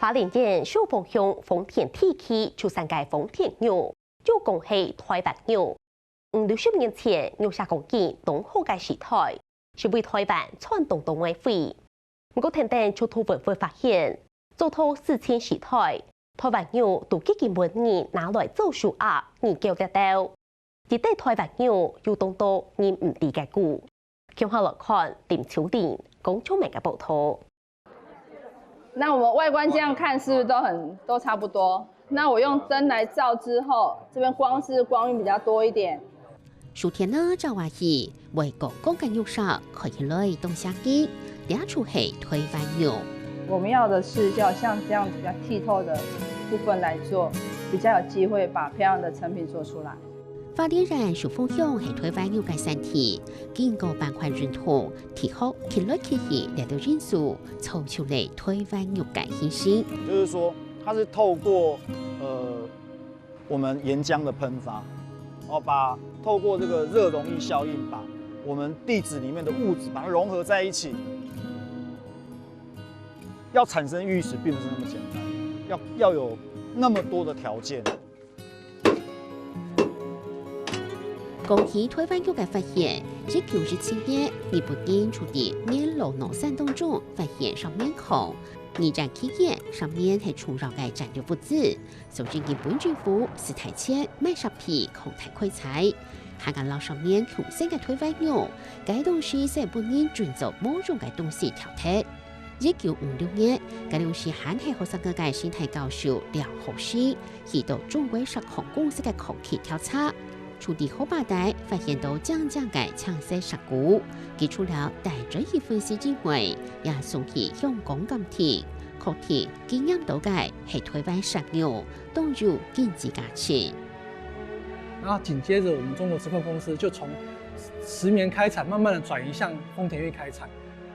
花莲县小凤乡丰田地区出产嘅丰田牛，就讲係台灣牛。60年前，牛下講見東河嘅時代，是為台灣傳統動物會。不過，聽等出土文物發現，早到4000時代，台灣牛都幾件文物拿來做數額，研究得到。而對台灣牛有當多人唔理解故。接下來看林秋玲講出名嘅報道。那我們外觀這樣看是不是都差不多？那我用燈來照之後，這邊光暈比較多一點。數天呢，照話是為公共嘅肉上可以來東下機，兩處係台灣牛。我們要的是要像這樣子比較剔透的部分來做，比較有機會把漂亮的成品做出來。花蓮人屬鳳鄉係台灣牛嘅身體，經過板塊認同，提好看來看去來到因素，湊出嚟台灣牛嘅形式。就是說，它是透過我們岩漿的噴發，透過這個熱溶液效應，把我們地質裡面的物質把它融合在一起。要產生玉石並不是那麼簡單，要有那麼多的條件。講起台灣牛嘅發現，1917年，日本人從啲棉路農山當中發現上面孔，二戰期間上面係充滿嘅戰略物資，所以日本政府是提前買10批空台開採，香港佬上面紅色嘅台灣牛，該東西係日本人專做某種嘅東西挑剔。1956年，該東西還係學生嘅嘅生態教授梁浩師，去到中國石礦公司嘅空氣調查。處理後把帶發現到將嘅青色石鼓，結出了帶着一分析機會，也送去香港鑑定，確定檢驗到嘅係台灣石牛，當入經濟價值。然後緊接着，我們中國石礦公司就從石棉開採，慢慢的轉移向豐田玉開採。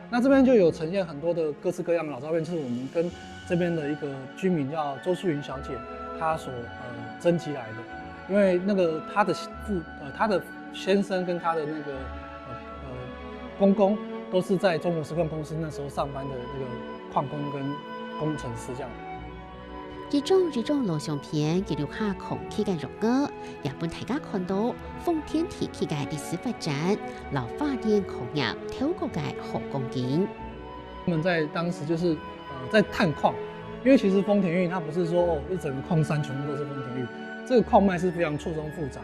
那這邊就有呈現很多的各式各樣的老照片，就是我們跟這邊的一個居民叫周淑雲小姐，她所徵集來的。因為那個他的先生跟他的那個公公都是在中國石礦公司那時候上班的那個礦工跟工程師這樣。這種錄像片記錄下空氣嘅融合，也俾大家看到豐田地區嘅歷史發展，老花蓮礦業透過嘅好光景。他們在當時就是在探礦，因為其實豐田玉它不是說一整個礦山全部都是豐田玉。這個礦脈是非常錯綜複雜的，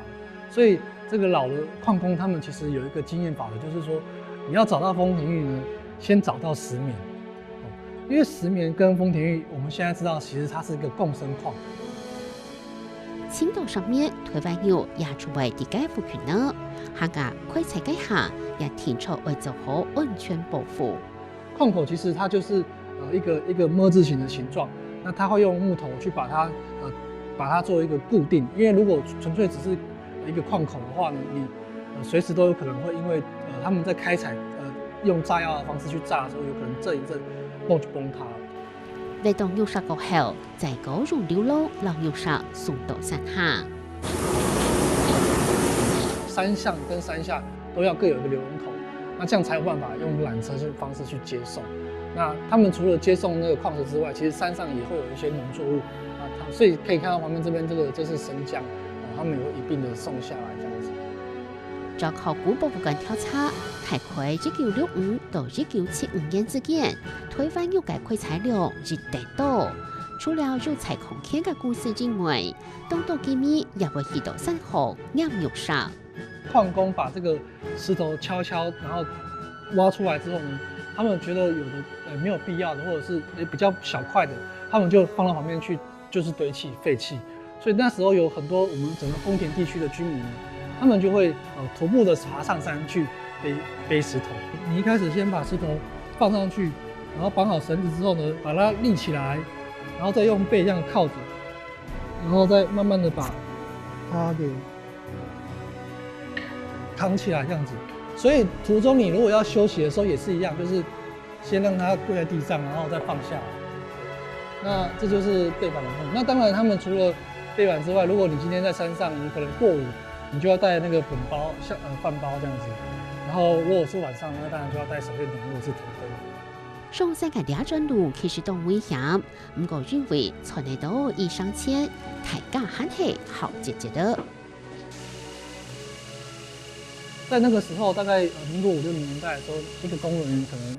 所以這個老的礦工他們其實有一個經驗法則，就是說你要找到豐田玉呢，先找到石棉，因為石棉跟豐田玉，我們現在知道其實它是一個共生礦。青島上面台灣牛也出為地界附權呢，香港開採計下也提出為做好安全保護。礦口其實它就是一個麼字形的形狀，那它會用木頭去把它做一個固定，因為如果純粹只是一個礦口的話呢，你隨時都有可能會因為他們在開採用炸藥的方式去炸的時候，有可能震一震就崩塌了。嚟到玉石過後，在高容流路讓玉石送到山下。山上跟山下都要各有一個流龍頭，那這樣才有辦法用纜車的方式去接送。那他們除了接送那個礦石之外，其實山上也會有一些農作物。所以可以看到旁邊這邊這是生薑，他們也會一併的送下來這樣子。照考古博物館調查，大概1965到1975年之間，台灣牛嘅開採量日大多。除了肉採礦坑嘅故事之外，當地居民也會去到山河釀玉石。礦工把這個石頭敲，然後挖出來之後呢，他們覺得有的沒有必要的，或者是比較小塊的，他們就放到旁邊去。就是堆砌廢棄，所以那時候有很多我們整個豐田地區的居民呢，他們就會徒步的爬上山去背石頭。你一開始先把石頭放上去，然後綁好繩子之後呢，把它立起來，然後再用背這樣靠着，然後再慢慢的把它給扛起來這樣子。所以途中你如果要休息的時候也是一樣，就是先讓它跪在地上，然後再放下來。那這就是背板的用。那當然，他們除了背板之外，如果你今天在山上，你可能過午，你就要帶那個本包，像飯包這樣子。然後如果是晚上，那當然就要帶手電筒或者是頭燈。上山嘅两转路其实都危险，不过认为村内都已上千，大家还是好节节的。在那个时候，大概民国50、60年代的时候，一个公务员可能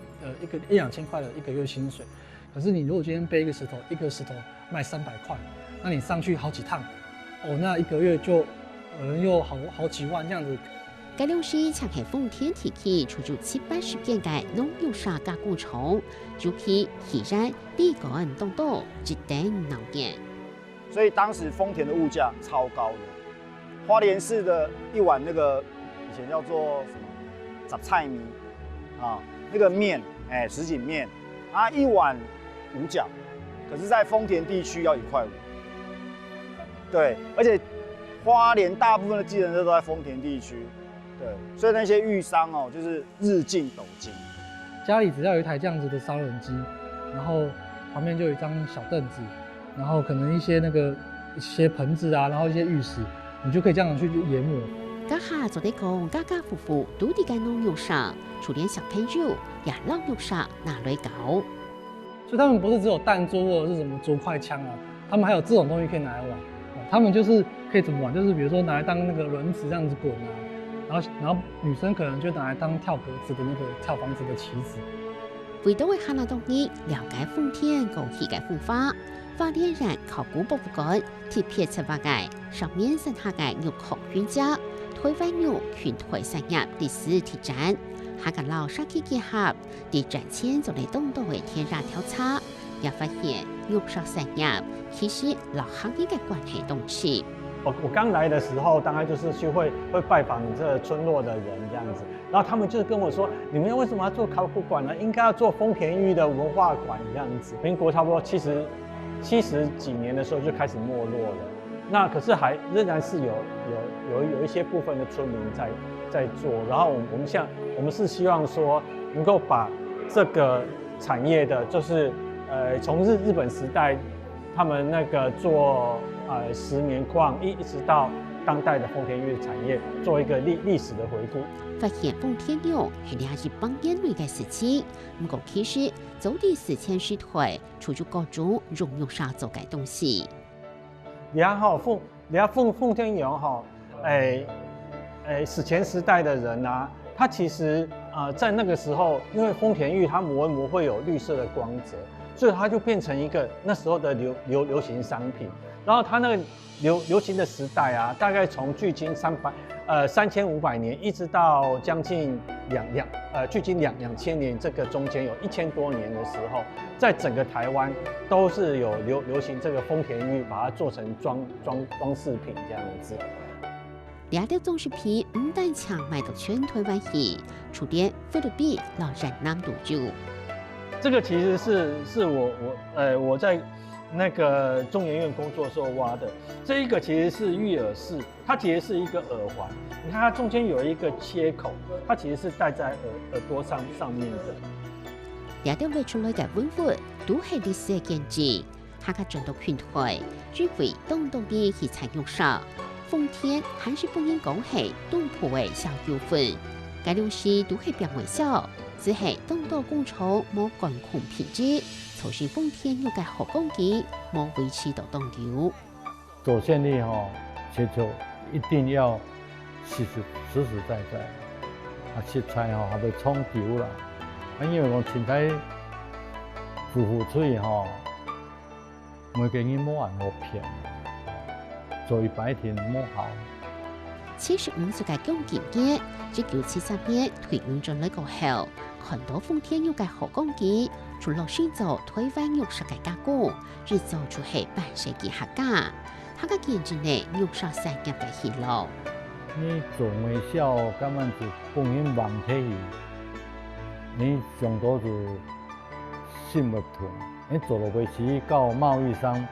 1、2千块的一个月薪水。可是你如果今天背一个石头卖300块，那你上去好几趟，那一个月就又好几万这样子。该两市抢起丰田提起出租780件嘅农药沙加工厂，就去起然地干东道一等闹眼。所以当时丰田的物价超高的，花莲市的一碗那个以前叫做什么杂菜米啊，那个面什锦面啊，一碗5角，可是在丰田地区要1块5。对，而且花莲大部分的计程车都在丰田地区。对，所以那些玉商就是日进斗金。家里只要有一台这样子的烧人机，然后旁边就有一张小凳子，然后可能一些盆子啊，然后一些玉石，你就可以这样去研磨。家下做啲讲，家家户户都啲嘅农药上，除连小朋友也让药上拿来搞。所以他们不是只有弹珠或者是什么竹块枪啊，他们还有这种东西可以拿来玩。他们就是可以怎么玩，就是比如说拿来当那个轮子这样子滚啊。然后女生可能就拿来当跳格子的那个跳房子的棋子。为到为汉那东西了解丰田共起嘅方法，花莲人考古博物馆特别策划嘅上面剩下嘅肉孔专家，台湾肉全台产业第4体展，下个老沙去结合，地展前做嚟东道嘅天然调查，也发现肉沙产业其实老行业嘅关系东西。我刚来的时候，大概就是会拜访你这个村落的人这样子，然后他们就跟我说，你们为什么要做考古馆呢？应该要做丰田玉的文化馆这样子。民国差不多70几年的时候就开始没落了，那可是还仍然是有一些部分的村民在做，然后我们是希望说能够把这个产业的，就是从日本时代他们那个做10年矿一直到当代的丰田玉产业，做一个历史的回顾。发现丰田玉系两日帮人类嘅事情，不过其实早啲4000时代出租各种农药沙做嘅东西。然后丰田玉史前时代的人啊，他其实在那个时候，因为丰田玉它磨一磨会有绿色的光泽，所以它就变成一个那时候的流行商品。然后它那个流行的时代啊，大概从距今3500年一直到将近距今2000年，这个中间有1000多年的时候，在整个台湾都是有流行这个丰田玉，把它做成装饰品这样子。两条装饰品唔但抢卖到全台湾去，除连菲律宾老人南都有。这个其实是我在那个中研院工作的时候挖的，这一个其实是玉耳饰，它其实是一个耳环，你看它中间有一个切口，它其实是戴在耳朵上面的。两条挖出来嘅文物都係歷史嘅見證，下個轉到全台，只為東道嘅去採用上，豐田還是不應講係東埔嘅小友份，該兩市都係表微笑，只係東道工廠冇管控品質。促使丰田玉嘅好工藝冇維持到當久。走線力切就一定要實在食材還袂衝球啦。因為我凊彩付出每個人冇按我騙，做一擺天冇好。75歲嘅江健傑，1973年退伍咗呢個後，很多豐田玉嘅好工藝。除了先做台灣玉石嘅加工，日做就係半世紀客家，客家見證呢玉石產業嘅起路。你做微笑，根本就幫人忙起去，你上多就心不團。你做落去時到貿易商，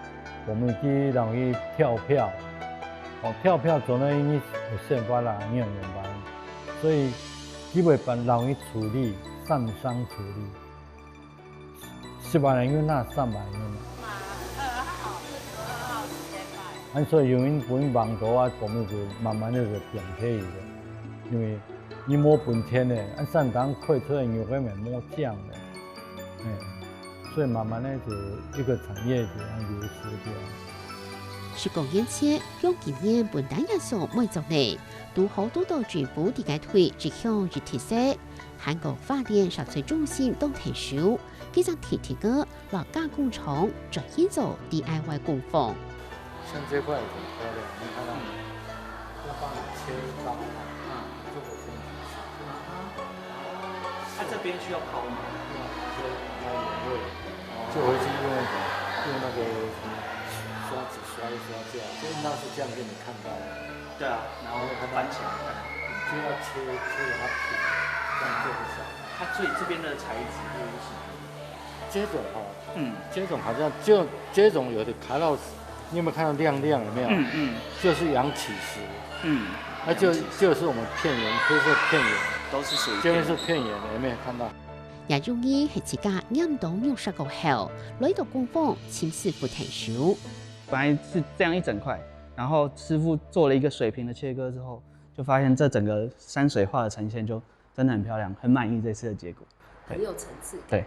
我們去讓伊跳票，跳票做呢你有憲法啦，你有明白，所以基本上讓伊處理，上商處理。10萬人用那300人嘛。所以有人本網度啊，我們就慢慢就是變起嘅，因為你冇本錢嘅，上當開出來有個咪冇獎嘅。所以慢慢的就一个产业就要流失掉。是公演前用经验本单艺术每族内，都好多到全部地界推指向日特色。韩国发电社区中心都提出，几张提个老加工厂转移做 DIY 工坊。像这块很漂亮，你看到没？要帮你切刀，这个先它这边需要抛吗？就要原味，就回去用那个什么刷子刷一刷这样，就那是这样给你看到的。对啊，然后翻起来，就要切它皮，这样做不下。它最这边的材质是什么？这种这种好像就这种有的卡到，你有没有看到亮亮？有没有？就是阳起石。那就是我们片岩，黑色片岩，都是属于这边是片岩的，有没有看到？也容易係自家印度用砂個後，來到工坊請師傅提手。本来是这样一整块，然后师傅做了一个水平的切割之后，就发现这整个山水画的呈现就真的很漂亮，很满意这次的结果。很有层次感。对，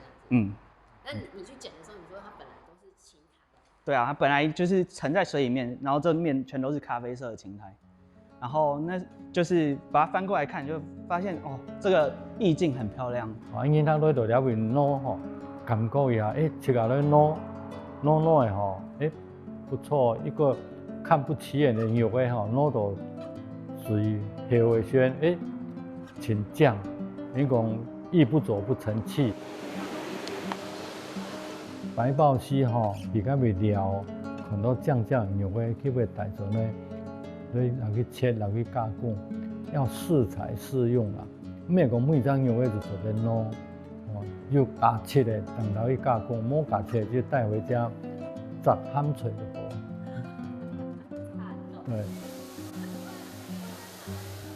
那你去剪的时候，你说它本来都是青苔。对啊，它本来就是沉在水里面，然后这面全都是咖啡色的青苔，然后那就是把它翻过来看，就发现哦，这个意境很漂亮。因为它来到了边攞吼，感覺一下，切下來攞的吼，不錯，一個看不起眼的肉的吼，攞到水後的時陣，請醬，你講意不走不成器。白鮑絲吼，比較未了，很多醬肉的去被帶走呢，所以拿去切，拿去加工，要適材適用啦。唔係講每張肉的就做得攞，要加切的，等到去加工，冇加切就帶回家摘鹹脆就好。對。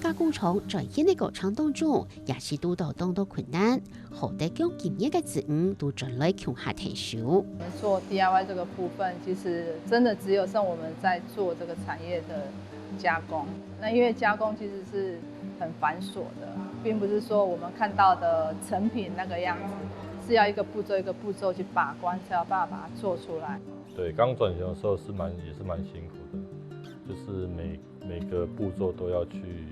加工廠在呢個過程當中，也是遇到當多困難，好得將經驗嘅資源都轉來向下提手。我們做 DIY 這個部分，其實真的只有剩我們在做這個產業的加工。那因為加工其實是很繁瑣的，並不是說我們看到的成品那個樣子，是要一個步驟一個步驟去把關，才有辦法把它做出來。對，剛轉型的時候也是蠻辛苦的，就是每個步驟都要去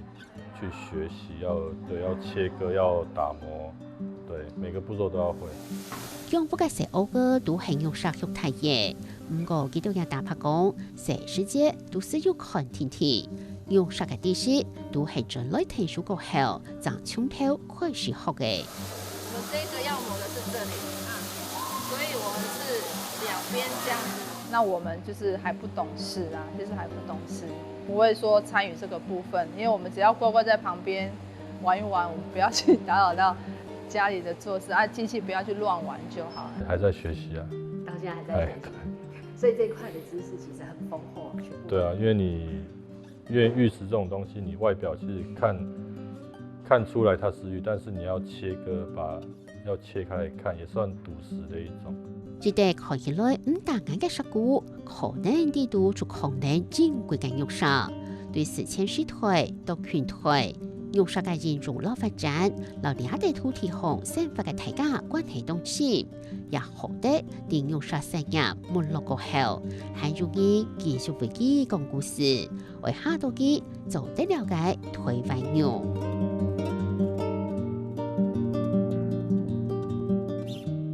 學習，要切割，要打磨，對，每個步驟都要會。用不嘅石澳嘅都係用砂肉太嘢，不過佢都有打拍講，全世界都是要看天氣。用砂嘅地勢都係轉來提手過後，從從頭開始學嘅。我這個要磨的是這裡所以我們是兩邊這樣子。那我們就是還不懂事啊，就是還不懂事，不會說參與這個部分，因為我們只要乖乖在旁邊玩一玩，我們不要去打擾到家裡的做事啊，機器不要去亂玩就好了。還在學習啊，到現在還在學習，所以這塊的知識其實很豐厚。對啊，因為玉石這種東西，你外表其實看出來它是玉，但是你要切割要切開來看，也算賭石的一種。只得可以來唔單眼嘅石鼓，可能啲都就可能珍貴嘅玉石，對史前時代到現代，玉石嘅應用老發展，留兩地土地上生活嘅大家關係當前，也好得令玉石產業沒落過後，係容易繼續為佢講故事，為下到佢做得了解台灣玉。